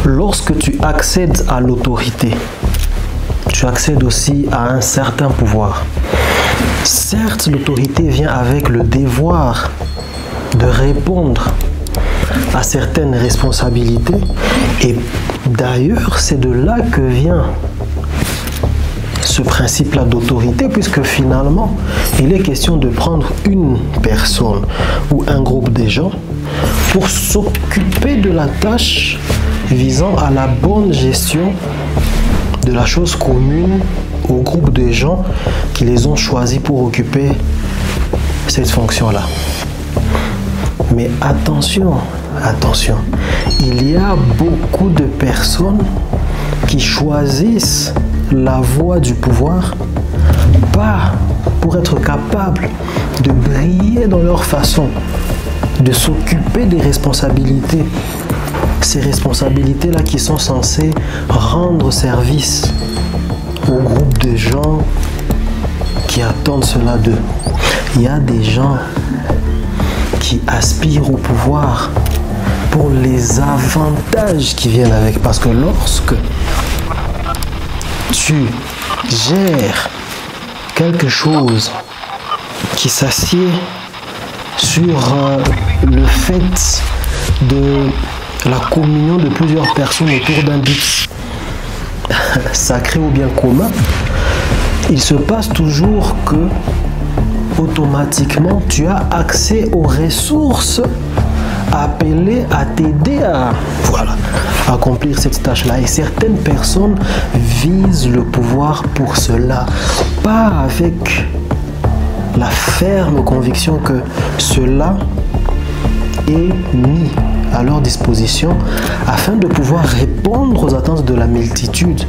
Lorsque tu accèdes à l'autorité, tu accèdes aussi à un certain pouvoir. Certes, l'autorité vient avec le devoir de répondre à certaines responsabilités, et d'ailleurs, c'est de là que vient ce principe-là d'autorité, puisque finalement, il est question de prendre une personne ou un groupe de gens pour s'occuper de la tâche visant à la bonne gestion de la chose commune au groupe de gens qui les ont choisis pour occuper cette fonction-là. Mais attention, attention, il y a beaucoup de personnes qui choisissent la voie du pouvoir, pas pour être capables de briller dans leur façon de s'occuper des responsabilités. Ces responsabilités-là qui sont censées rendre service au groupe de gens qui attendent cela d'eux. Il y a des gens qui aspirent au pouvoir pour les avantages qui viennent avec. Parce que lorsque tu gères quelque chose qui s'assied sur le fait de la communion de plusieurs personnes autour d'un but sacré ou bien commun, il se passe toujours que automatiquement tu as accès aux ressources appelées à t'aider à accomplir cette tâche-là. Et certaines personnes visent le pouvoir pour cela, pas avec la ferme conviction que cela est mis à leur disposition afin de pouvoir répondre aux attentes de la multitude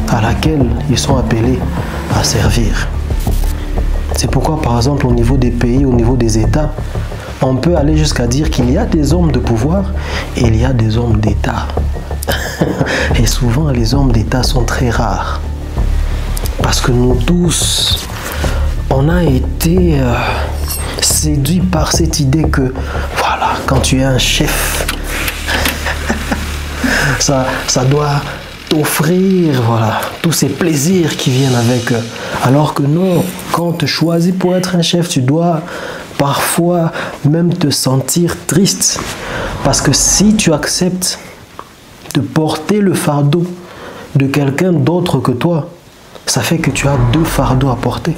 à laquelle ils sont appelés à servir. C'est pourquoi, par exemple, au niveau des pays, au niveau des États, on peut aller jusqu'à dire qu'il y a des hommes de pouvoir et il y a des hommes d'État. Et souvent, les hommes d'État sont très rares. Parce que nous tous, on a été séduits par cette idée que, voilà, quand tu es un chef, ça doit t'offrir, voilà, tous ces plaisirs qui viennent avec. Alors que non, quand tu choisis pour être un chef, tu dois parfois même te sentir triste. Parce que si tu acceptes de porter le fardeau de quelqu'un d'autre que toi, ça fait que tu as deux fardeaux à porter.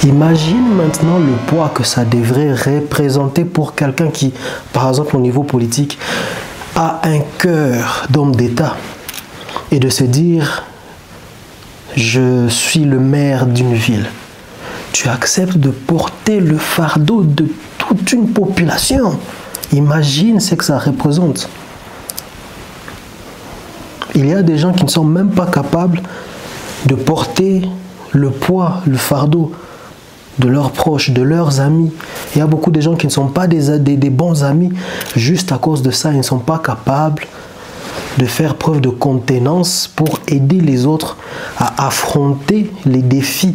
Imagine maintenant le poids que ça devrait représenter pour quelqu'un qui, par exemple au niveau politique, a un cœur d'homme d'État et de se dire « je suis le maire d'une ville ». Tu acceptes de porter le fardeau de toute une population. Imagine ce que ça représente. Il y a des gens qui ne sont même pas capables de porter le poids, le fardeau de leurs proches, de leurs amis. Il y a beaucoup de gens qui ne sont pas des bons amis. Juste à cause de ça, ils ne sont pas capables de faire preuve de contenance pour aider les autres à affronter les défis.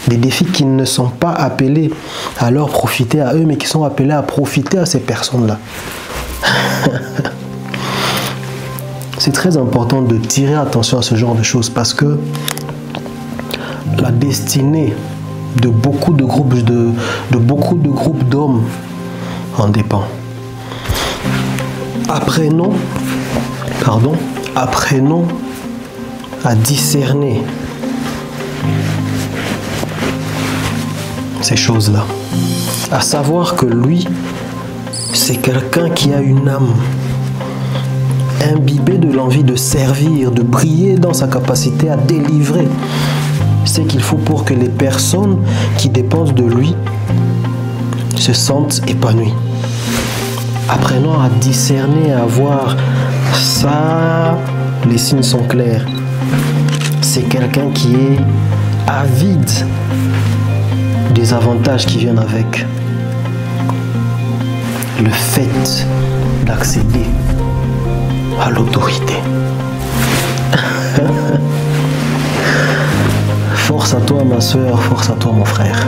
Des défis qui ne sont pas appelés à leur profiter à eux, mais qui sont appelés à profiter à ces personnes-là. C'est très important de tirer attention à ce genre de choses parce que la destinée de beaucoup de groupes d'hommes en dépend. Apprenons à discerner ces choses-là. À savoir que lui, c'est quelqu'un qui a une âme imbibé de l'envie de servir, de briller dans sa capacité à délivrer ce qu'il faut pour que les personnes qui dépendent de lui se sentent épanouies. Apprenons à discerner, à voir ça, les signes sont clairs. C'est quelqu'un qui est avide des avantages qui viennent avec le fait d'accéder à l'autorité. Force à toi ma soeur, force à toi mon frère.